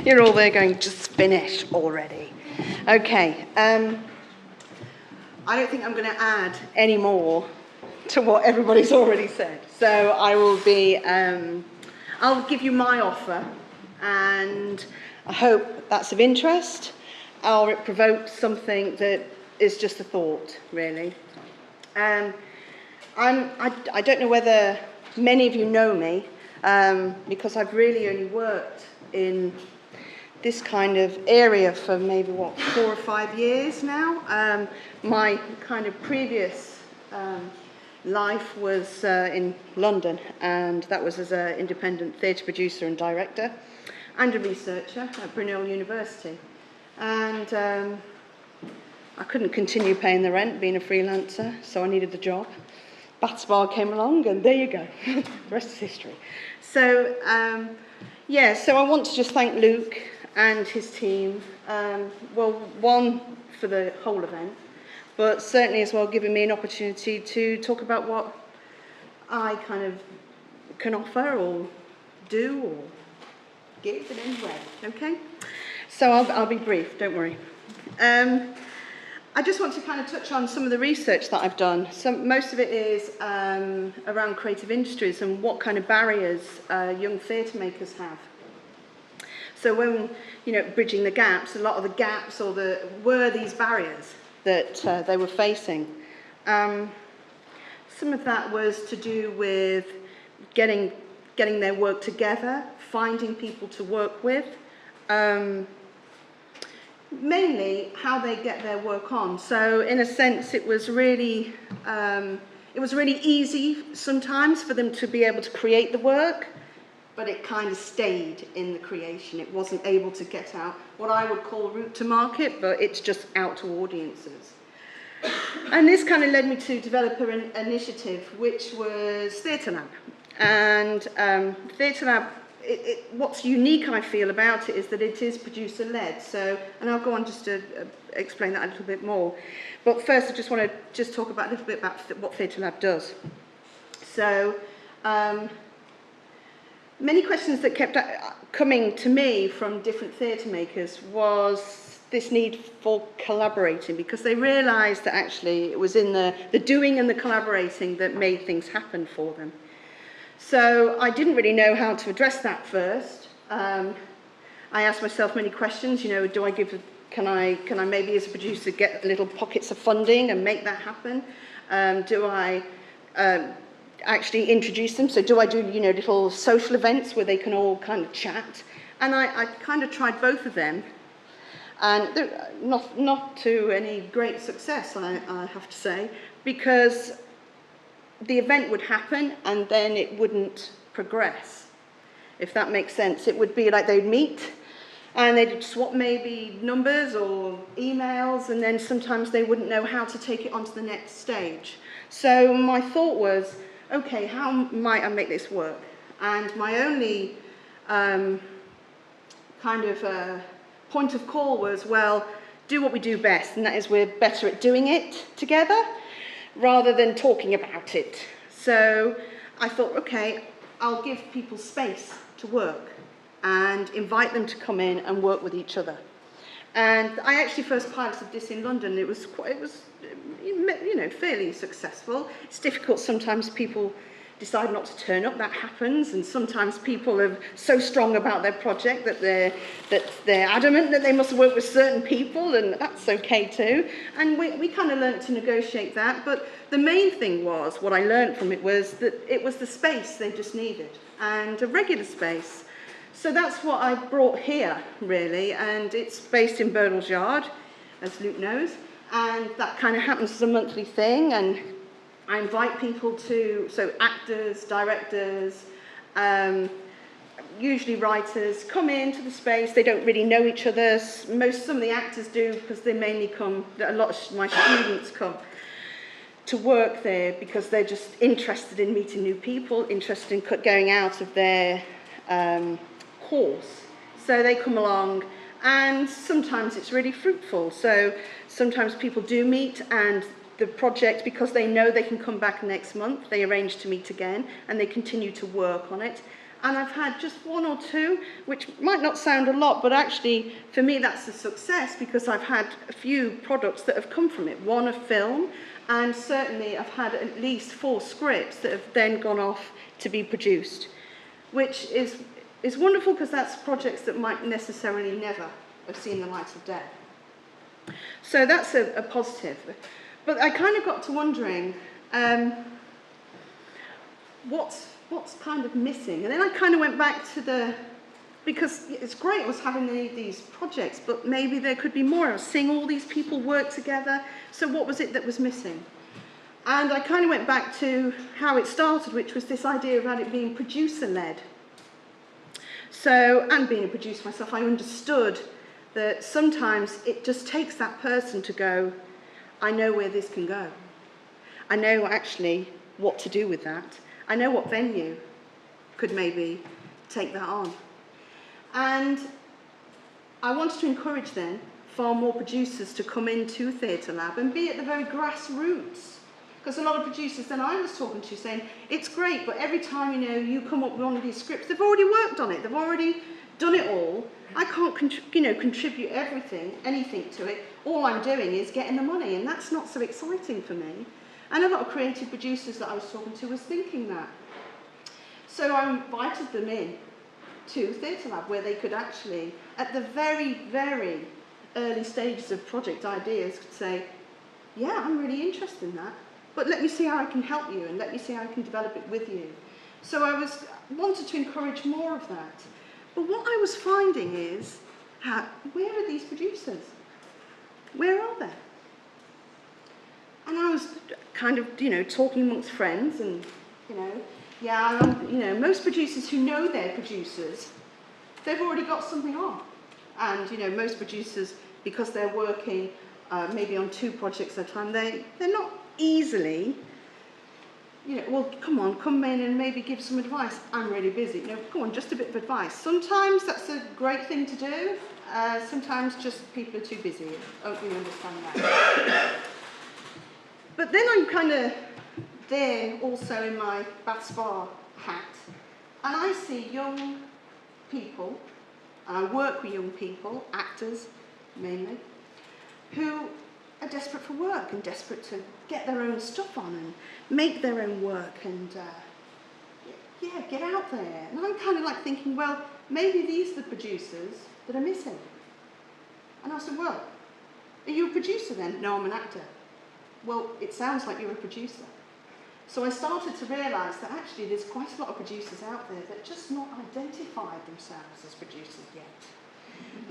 You're all there going, just finish already. Okay. I don't think I'm going to add any more to what everybody's already said. So I will be, I'll give you my offer, and I hope that's of interest, or it provokes something that is just a thought, really. I don't know whether many of you know me, because I've really only worked in this kind of area for maybe, 4 or 5 years now. My kind of previous life was in London, and that was as an independent theatre producer and director and a researcher at Brunel University. And I couldn't continue paying the rent being a freelancer, so I needed the job. Batsbar came along, and there you go. The rest is history. So, yeah, so I want to just thank Luke and his team, well, one, for the whole event, but certainly as well giving me an opportunity to talk about what I kind of can offer or do or give in any way, okay? So I'll be brief, don't worry. I just want to kind of touch on some of the research that I've done. Most of it is around creative industries and what kind of barriers young theatre makers have. So when, bridging the gaps, a lot of the gaps were these barriers that they were facing. Some of that was to do with getting their work together, finding people to work with, mainly how they get their work on. So in a sense, it was really easy sometimes for them to be able to create the work, but it kind of stayed in the creation. It wasn't able to get out what I would call route to market, but it's just out to audiences. And this kind of led me to develop an initiative, which was theatreLab. And theatreLab, what's unique, I feel, about it is that it is producer-led. So, and I'll go on just to explain that a little bit more. But first, I just want to talk about a little bit about what theatreLab does. So, many questions that kept coming to me from different theatre makers was this need for collaborating, because they realised that actually it was in the doing and the collaborating that made things happen for them. So I didn't really know how to address that first. I asked myself many questions. Can I maybe as a producer get little pockets of funding and make that happen? Do I actually introduce them? So do I do little social events where they can all kind of chat? And I kind of tried both of them, and not to any great success, I have to say, because the event would happen and then it wouldn't progress, if that makes sense. It would be like they'd meet and they'd swap maybe numbers or emails, and then sometimes they wouldn't know how to take it on to the next stage. So my thought was, okay, how might I make this work? And my only point of call was, well, do what we do best, and that is we're better at doing it together rather than talking about it. So I thought, okay, I'll give people space to work and invite them to come in and work with each other. And I actually first piloted this in London. It was fairly successful. It's difficult sometimes. People decide not to turn up. That happens, and sometimes people are so strong about their project that they're adamant that they must work with certain people, and that's okay too. And we kind of learnt to negotiate that. But the main thing was, what I learnt from it was that it was the space they just needed, and a regular space. So that's what I brought here, really, and it's based in Burdell's Yard, as Luke knows, and that kind of happens as a monthly thing. And I invite people so actors, directors, usually writers, come into the space. They don't really know each other. Some of the actors do, because they mainly come, a lot of my students come to work there because they're just interested in meeting new people, interested in going out of their course. So they come along, and sometimes it's really fruitful. So sometimes people do meet, and the project, because they know they can come back next month, they arrange to meet again and they continue to work on it. And I've had just one or two, which might not sound a lot, but actually for me that's a success because I've had a few products that have come from it. One a film, and certainly I've had at least 4 scripts that have then gone off to be produced, which is wonderful because that's projects that might necessarily never have seen the light of day. So that's a positive. But I kind of got to wondering, what's kind of missing? And then I kind of went back to because it's great I was having these projects, but maybe there could be more. I was seeing all these people work together, so what was it that was missing? And I kind of went back to how it started, which was this idea about it being producer-led. So, and being a producer myself, I understood that sometimes it just takes that person to go, I know where this can go. I know actually what to do with that. I know what venue could maybe take that on. And I wanted to encourage then far more producers to come into theatreLab and be at the very grassroots. Because a lot of producers then I was talking to saying, it's great, but every time you come up with one of these scripts, they've already worked on it, they've already done it all. I can't contribute anything to it. All I'm doing is getting the money, and that's not so exciting for me. And a lot of creative producers that I was talking to was thinking that. So I invited them in to theatreLab, where they could actually, at the very, very early stages of project ideas, could say, yeah, I'm really interested in that, but let me see how I can help you, and let me see how I can develop it with you. So I wanted to encourage more of that. But what I was finding is, where are these producers? Where are they? And I was kind of, talking amongst friends, and, most producers who know they're producers, they've already got something on. And, most producers, because they're working maybe on 2 projects at a time, they're not easily, well, come in and maybe give some advice. I'm really busy. No, come on, just a bit of advice. Sometimes that's a great thing to do. Sometimes just people are too busy. I don't really understand that. But then I'm kind of there also in my bath spa hat, and I see young people, and I work with young people, actors mainly, who are desperate for work and desperate to get their own stuff on and make their own work and get out there. And I'm kind of like thinking, well, maybe these are the producers that are missing. And I said, well, are you a producer then? No, I'm an actor. Well, it sounds like you're a producer. So I started to realise that actually there's quite a lot of producers out there that just not identified themselves as producers yet.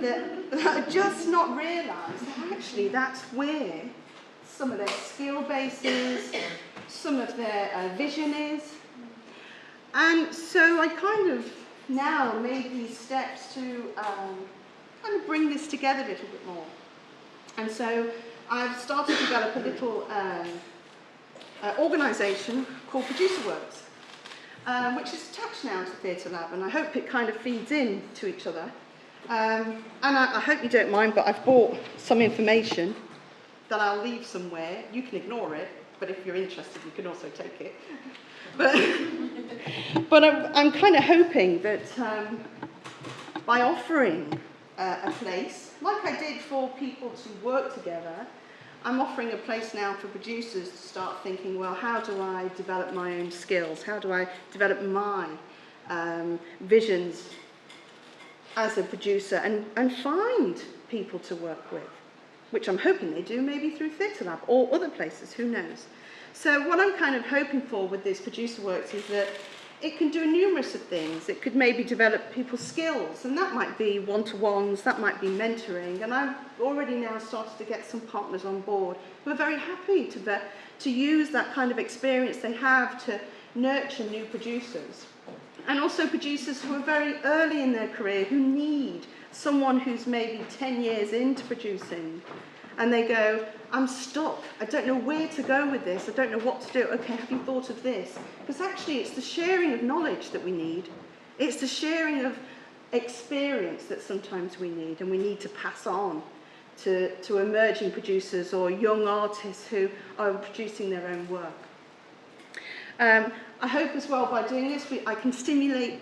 That just not realised that actually that's where some of their skill base is, some of their vision is. And so I kind of now made these steps to kind of bring this together a little bit more. And so I've started to develop a little organisation called Producer Works, which is attached now to theatreLab, and I hope it kind of feeds in to each other. And I hope you don't mind, but I've bought some information that I'll leave somewhere. You can ignore it, but if you're interested, you can also take it. But I'm kind of hoping that by offering a place, like I did for people to work together, I'm offering a place now for producers to start thinking, well, how do I develop my own skills? How do I develop my visions as a producer and find people to work with, which I'm hoping they do maybe through theatreLab or other places, who knows. So what I'm kind of hoping for with this Producer Works is that it can do numerous of things. It could maybe develop people's skills, and that might be one-to-ones, that might be mentoring, and I've already now started to get some partners on board who are very happy to use that kind of experience they have to nurture new producers. And also producers who are very early in their career who need someone who's maybe 10 years into producing, and they go, I'm stuck, I don't know where to go with this, I don't know what to do. Okay, have you thought of this? Because actually it's the sharing of knowledge that we need. It's the sharing of experience that sometimes we need, and we need to pass on to emerging producers or young artists who are producing their own work. I hope as well by doing this I can stimulate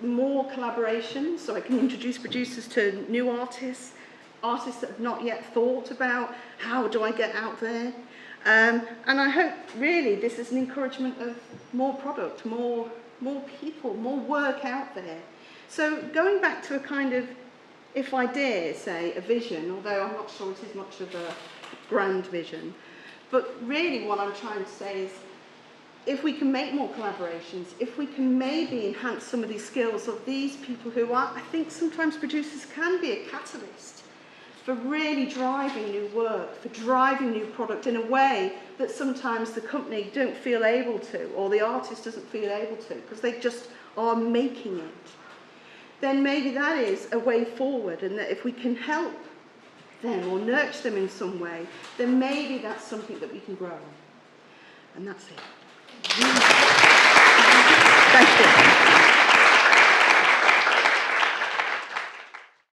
more collaborations, so I can introduce producers to new artists, artists that have not yet thought about how do I get out there. And I hope really this is an encouragement of more product, more people, more work out there. So going back to a kind of, if I dare say, a vision, although I'm not sure it is much of a grand vision, but really what I'm trying to say is, if we can make more collaborations, if we can maybe enhance some of these skills of these people who are, I think sometimes producers can be a catalyst for really driving new work, for driving new product in a way that sometimes the company don't feel able to, or the artist doesn't feel able to, because they just are making it. Then maybe that is a way forward, and that if we can help them or nurture them in some way, then maybe that's something that we can grow on. And that's it.